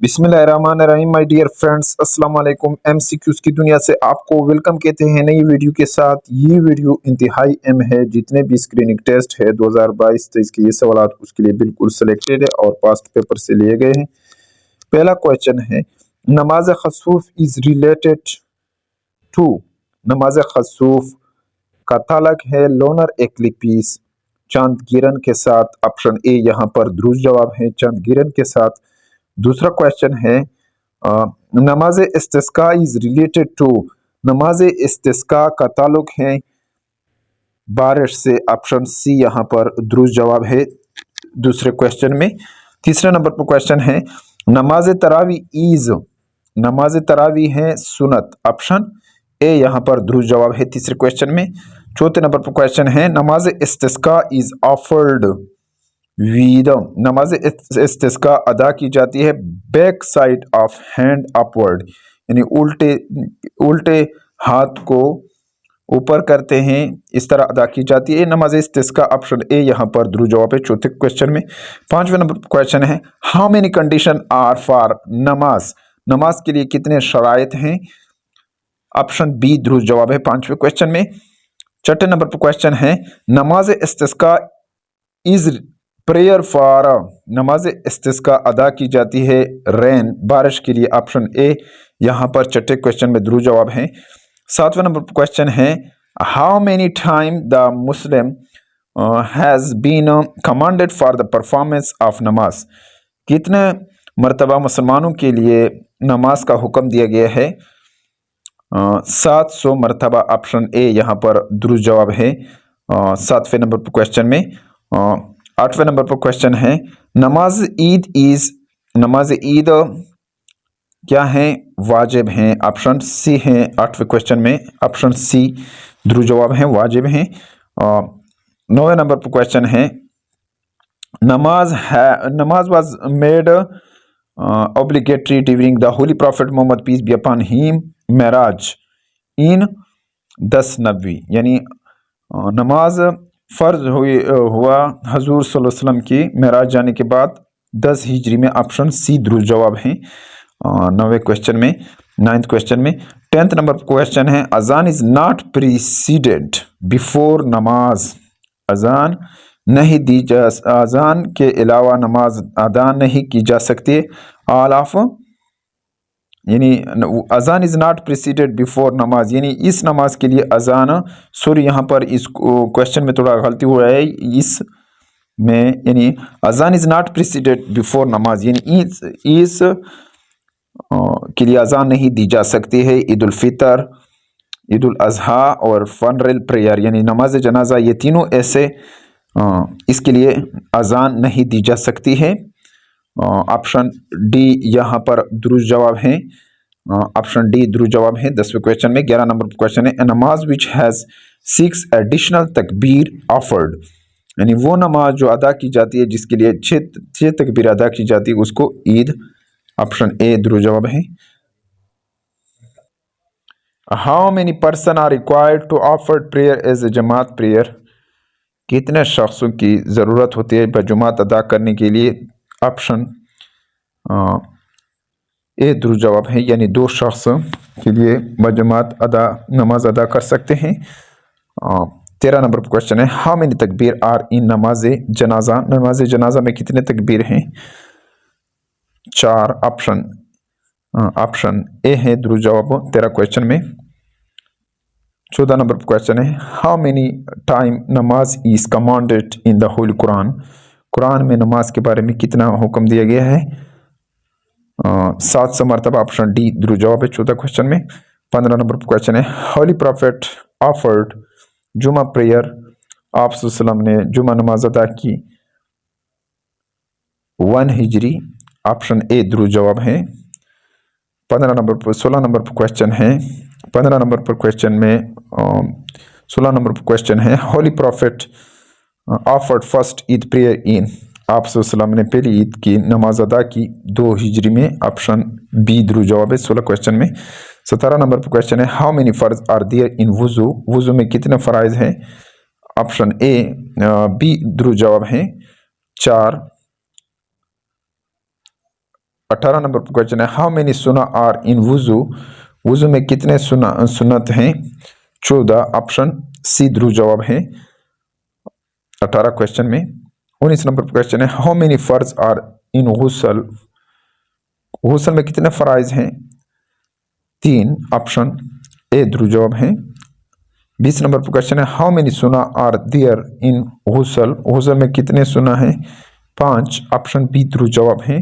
बिस्मिल्लाहिर्रहमानिर्रहीम my dear friends, अस्सलाम वालेकुम। एमसीक्यूज की दुनिया से आपको वेलकम कहते हैं नई वीडियो के साथ। ये वीडियो इंतहाई अहम है। जितने भी स्क्रीनिंग टेस्ट है 2022-23 के ये सवाल उसके लिए बिल्कुल सिलेक्टेड है और पास्ट पेपर से लिए गए हैं। पहला क्वेश्चन है, नमाज खसूफ इज रिलेटेड टू। नमाज खसूफ का ताल्लुक है लोनर एक्लिप्स चांद गिरन के साथ। ऑप्शन ए यहाँ पर दुरुस्त जवाब है, चांद गिरन के साथ। दूसरा क्वेश्चन है, नमाज इस्तिस्का इज रिलेटेड टू। नमाज इस्तिस्का का ताल्लुक है बारिश से। ऑप्शन सी यहाँ पर दुरुस्त जवाब है दूसरे क्वेश्चन में। तीसरे नंबर पर क्वेश्चन है, नमाज तरावी इज। नमाज तरावी है सुन्नत। ऑप्शन ए यहाँ पर दुरुस्त जवाब है तीसरे क्वेश्चन में। चौथे नंबर पर क्वेश्चन है, नमाज इस्तिस्का इज ऑफर्ड विद। नमाज इस्तिस्का अदा की जाती है back side of hand upward, यानी उल्टे उल्टे हाथ को ऊपर करते हैं, इस तरह अदा की जाती है नमाज इस्तिस्का। ऑप्शन ए यहाँ पर दुरुस्त जवाब है चौथे क्वेश्चन में। पांचवें नंबर पर क्वेश्चन है, how many condition are for नमाज। नमाज के लिए कितने शराइत हैं। ऑप्शन बी दुरुस्त जवाब है पांचवें क्वेश्चन में। छठे नंबर पर क्वेश्चन है, नमाज इस्तिस्का इज प्रेयर फॉर। नमाज इस्तिस्का अदा की जाती है रेन बारिश के लिए। ऑप्शन ए यहाँ पर छठे क्वेश्चन में दुरुस्त जवाब है। सातवें नंबर पर क्वेश्चन है, how many time the Muslim has been commanded for the performance of नमाज। कितने मरतबा मुसलमानों के लिए नमाज का हुक्म दिया गया है। 700 मरतबा। ऑप्शन ए यहाँ पर दुरुस्त जवाब है सातवें नंबर पर क्वेश्चन में। आठवें नंबर पर क्वेश्चन है, नमाज ईद इज। नमाज ईद क्या है, वाजिब हैं। ऑप्शन सी है आठवें क्वेश्चन में। ऑप्शन सी दुरुस्त जवाब है, वाजिब हैं। नौवें नंबर पर क्वेश्चन है, नमाज was made obligatory during the holy prophet Muhammad peace be upon him मेराज इन 10 नबी, यानी नमाज फ़र्ज हुआ हजूर सल्लल्लाहु अलैहि वसल्लम की मेराज जाने के बाद 10 हिजरी में। ऑप्शन सी दुरुस्त जवाब है 9वें क्वेश्चन में। 9th क्वेश्चन में। 10th नंबर क्वेश्चन है, अजान इज नॉट प्रीसीडेड बिफोर नमाज। अजान नहीं दी जा, अजान के अलावा नमाज अदा नहीं की जा सकती। ऑल ऑफ, यानी अजान इज नॉट प्रीसीडेड बिफोर नमाज, यानी इस नमाज के लिए अजान। सॉरी यहाँ पर इस क्वेश्चन में थोड़ा गलती हुआ है इस में, यानी अजान इज नॉट प्रीसीडेड बिफोर नमाज, यानी इस के लिए अजान नहीं दी जा सकती है। ईद उल फितर, ईद उल अजहा और फनरल प्रेयर, यानी नमाज जनाजा, ये तीनों ऐसे इसके लिए अजान नहीं दी जा सकती है। ऑप्शन डी यहाँ पर दुरुस्त जवाब है। ऑप्शन डी दुरुस्त जवाब है 10वें क्वेश्चन में। 11 नंबर क्वेश्चन है, नमाज विच हैज़ 6 एडिशनल तकबीर ऑफर्ड, यानी वो नमाज जो अदा की जाती है जिसके लिए 6 तकबीर अदा की जाती है उसको ईद। ऑप्शन ए दुरुस्त जवाब है। How many person are required to offer prayer as a जमात प्रेयर। कितने शख्सों की ज़रूरत होती है बजुमात अदा करने के लिए। ऑप्शन ए दुरुस्त जवाब है, यानी 2 शख्स के लिए बजुमात नमाज अदा कर सकते हैं। 13 नंबर पर क्वेश्चन है, हाउ मेनी तकबीर आर इन नमाज जनाजा। नमाज जनाजा में कितने तकबीर हैं। 4। ऑप्शन ए है दुरुस्त जवाब 13 क्वेश्चन में। 14 नंबर पर क्वेश्चन है, हाउ मेनी टाइम नमाज is commanded in the Holi Quran. Quran में नमाज के बारे में कितना हुक्म दिया गया है। 700 मरतबा। ऑप्शन डी दुरुस्त जवाब है 14 क्वेश्चन में। 15 नंबर पर क्वेश्चन है, होली प्रॉफिट ऑफर्ड जुमा प्रेयर। आप सल्लल्लाहु अलैहि वसल्लम ने जुमा नमाज अदा की 1 हिजरी। ऑप्शन ए दुरुस्त जवाब है 15 नंबर पर। 16 नंबर पर क्वेश्चन है, 15 नंबर पर क्वेश्चन में 16 नंबर पर क्वेश्चन है, holy prophet offered first Eid prayer इन। आप सल्लल्लाहु ने पहली ईद की नमाज अदा की 2 हिजरी में। ऑप्शन बी दुरुस्त जवाब है 16 क्वेश्चन में। 17 नंबर पर क्वेश्चन है, हाउ मेनी फर्ज आर देयर इन वुजू। वुजू में कितने फ़राइज़ हैं। ऑप्शन ए बी दुरुस्त जवाब है 4। 18 नंबर पर क्वेश्चन है हाउ मेनी सुना आर इन वुजू, वुजू में कितने सुन्नत हैं? 14 ऑप्शन सी ध्रुव जवाब है 18 क्वेश्चन में। 19 नंबर पर क्वेश्चन है हाउ मेनी फर्ज आर इन गुसल, गुसल में कितने फराइज हैं? 3 ऑप्शन ए ध्रुव जवाब है। 20 नंबर पर क्वेश्चन है हाउ मेनी सुना आर देयर इन गुसल, गुसल में कितने सुना है? 5 ऑप्शन बी ध्रुव जवाब है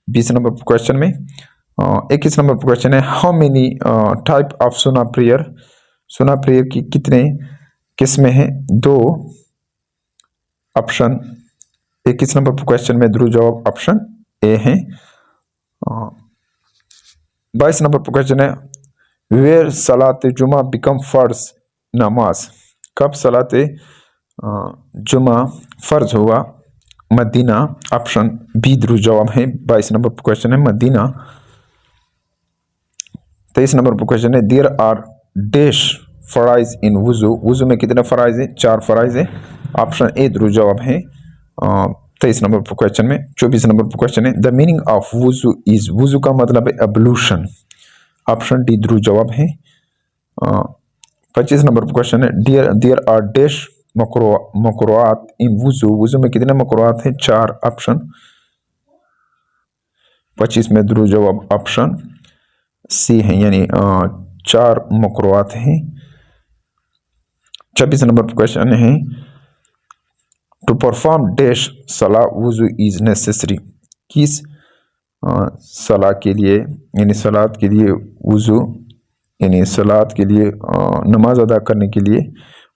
20 नंबर पर क्वेश्चन में। 21 नंबर पर क्वेश्चन है हाउ मेनी टाइप ऑफ सुना प्रेयर, सुना प्रेयर की कितने किस्में हैं? 2 ऑप्शन 21 नंबर पर क्वेश्चन में ध्रुव जवाब ऑप्शन ए है। 22 नंबर पर क्वेश्चन है वेयर सलात जुमा बिकम फर्ज नमाज, कब सलात जुमा फर्ज हुआ? मदीना ऑप्शन बी ध्रुव जवाब है 22 नंबर पर क्वेश्चन है मदीना। 23 नंबर पर क्वेश्चन है देयर आर डैश फराइज इन वुजू, वुजू में कितने फराइज है? 4 फराइज है ऑप्शन ए ध्रुव जवाब है 23 नंबर पर क्वेश्चन में। 24 नंबर पर क्वेश्चन है the meaning of wuzu is, वुजू का मतलब है एब्लूशन ऑप्शन डी ध्रुव जवाब है। 25 नंबर पर क्वेश्चन है देयर आर डैश मकरूआत इन वुजू, वुजू में कितने मकरूआत हैं? 4 ऑप्शन 25 में ध्रुव जवाब ऑप्शन सी है यानी 4 मकरूआत हैं। 26 नंबर पर क्वेश्चन है टू परफॉर्म डैश सला वुजू इज नेसेसरी, किस सला के लिए यानी सलात के लिए वुजू यानी सलात के लिए नमाज अदा करने के लिए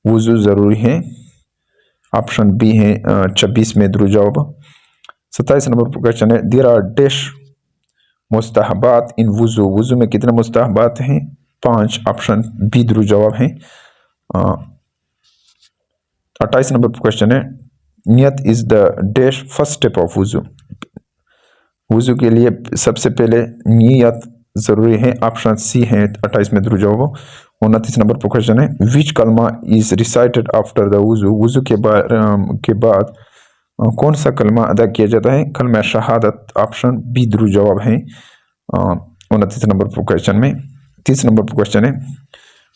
वुजू ज़रूरी है ऑप्शन बी है 26 में ध्रुव जवाब। 27 नंबर पर क्वेश्चन है देयर आर डैश मुस्तहबात इन वुजू, वुजू में कितने मुस्तहबात हैं? 5 ऑप्शन बी ध्रुव जवाब है। 28 नंबर पर क्वेश्चन है niyat is the dash first step of wuzu, वुजू के लिए सबसे पहले नियत जरूरी है ऑप्शन सी है 28 में ध्रुव जवाब। 29 नंबर पर क्वेश्चन है विच कलमा इज रिसाइटेड आफ्टर द वुजू, वुजू के बाद कौन सा कलमा अदा किया जाता है? कलमा शहादत ऑप्शन बी ध्रुव जवाब है 29 नंबर पर क्वेश्चन में। 30 नंबर पर क्वेश्चन है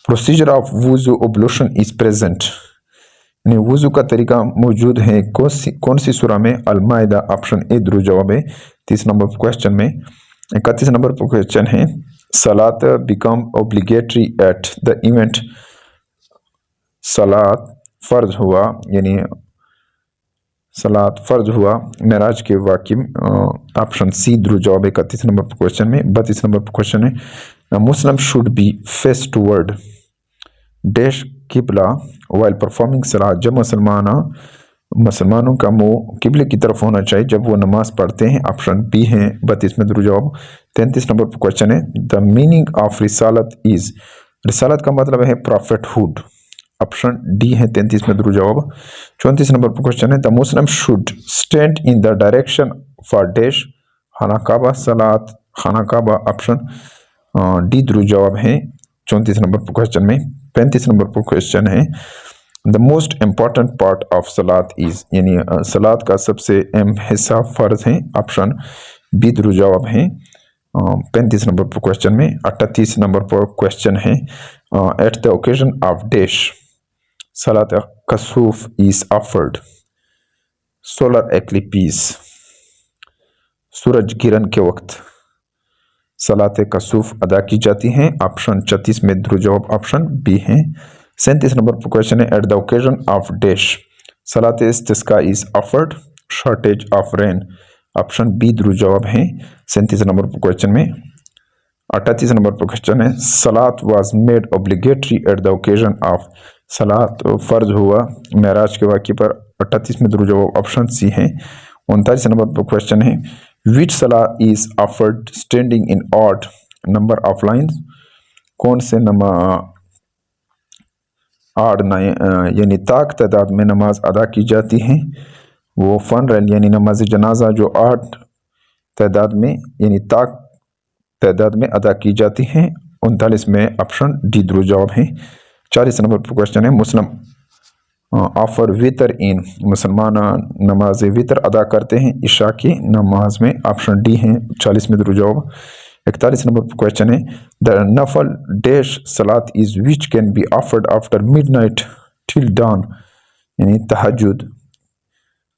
procedure of wuzu ablution is present, यानी वुजू का तरीका मौजूद है कौन सी सूरा में? अल-माइदा ऑप्शन ए ध्रुव जवाब है 30 नंबर पर क्वेश्चन में। 31 नंबर पर क्वेश्चन है सलात become obligatory at the event, सलात फर्ज हुआ यानी सलात फर्ज हुआ मेराज के वाक़ई ऑप्शन सी ध्रुव जवाब है 31 नंबर पर क्वेश्चन में। 32 नंबर पर क्वेश्चन है मुस्लिम should be face toward dash किबला वाइल परफॉर्मिंग सलात, जब मुसलमानों का मुंह किबले की तरफ होना चाहिए जब वो नमाज पढ़ते हैं ऑप्शन बी है 32 में ध्रुव जवाब। 33 नंबर पर क्वेश्चन है द मीनिंग ऑफ रिसालत इज, रिसालत का मतलब है प्रॉफिटहुड ऑप्शन डी है 33 में ध्रुव जवाब। 34 नंबर पर क्वेश्चन है the Muslim should stand in the direction for dash खाना काबा सलात, खाना काबा ऑप्शन डी ध्रुव जवाब है 34 नंबर पर क्वेश्चन में। 35 नंबर पर क्वेश्चन है the most important part of Salat is, यानी सलात का सबसे अहम हिस्सा फर्ज है ऑप्शन बी ध्रुव जवाब है 35 नंबर पर क्वेश्चन में। 38 नंबर पर क्वेश्चन है at the occasion of dash Salat कसूफ is offered, solar eclipse, सूरज गिरन के वक्त सलात कसूफ अदा की जाती हैं ऑप्शन 36 में ध्रुव जवाब ऑप्शन बी है। 37 नंबर पर क्वेश्चन है at the occasion of dash salat istisqa is offered, shortage of rain option B ध्रुव जवाब है 37 नंबर पर क्वेश्चन में। 38 नंबर पर क्वेश्चन है सलात was made obligatory eight the occasion of, सलात फर्ज हुआ मेराज के वाक़े पर 38 में ध्रुव जवाब ऑप्शन सी है। 39 नंबर पर क्वेश्चन है विच सला is offered standing in odd number of lines, कौन से आड यानी ताक तादाद में नमाज अदा की जाती है? वो फनरल यानी नमाज जनाजा जो 8 तादाद में यानी ताक तादाद में अदा की जाती हैं 39 में ऑप्शन डी ध्रुव जवाब है। 40 नंबर पर क्वेश्चन है मुस्लिम ऑफर वितर इन, मुसलमान नमाज वितर अदा करते हैं इशा की नमाज में। ऑप्शन डी है 40 में दुरूद जवाब। 41 नंबर पर क्वेश्चन है द नफल डैश सलात is which can be offered after midnight till dawn, यानी तहज्जुद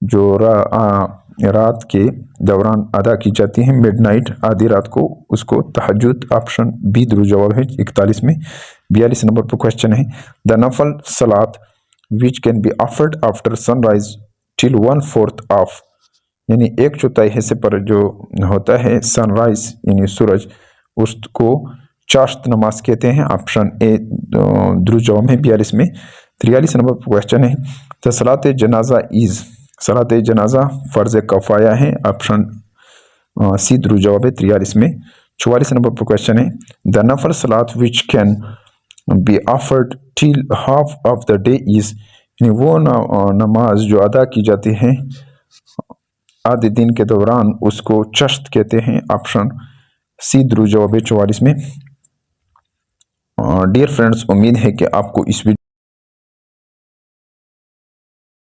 जो रात के दौरान अदा की जाती है, मिडनाइट आधी रात को, उसको तहज्जुद। ऑप्शन बी दुरूद जवाब है 41 में। 42 नंबर पर क्वेश्चन है द नफल सलात विच can be offered after sunrise till 1/4 of, यानी 1/4 हिस्से पर जो होता है सनराइज यानी सूरज, उसको चाश्त नमाज कहते हैं। ऑप्शन ए दुरूद जवाब है 42 में। 43 नंबर पर क्वेश्चन है द सलात जनाजा इज, सलात जनाजा फ़र्ज कफ़ाया है। ऑप्शन सी दुरूद जवाब है 43 में। 44 नंबर पर क्वेश्चन है द नफल सलात विच can be offered till half of the day is, यानी वो नमाज जो अदा की जाती है आधे दिन के दौरान, उसको चश्त कहते हैं। ऑप्शन सी दुरूद जवाब है 44 में। डियर फ्रेंड्स, उम्मीद है कि आपको इस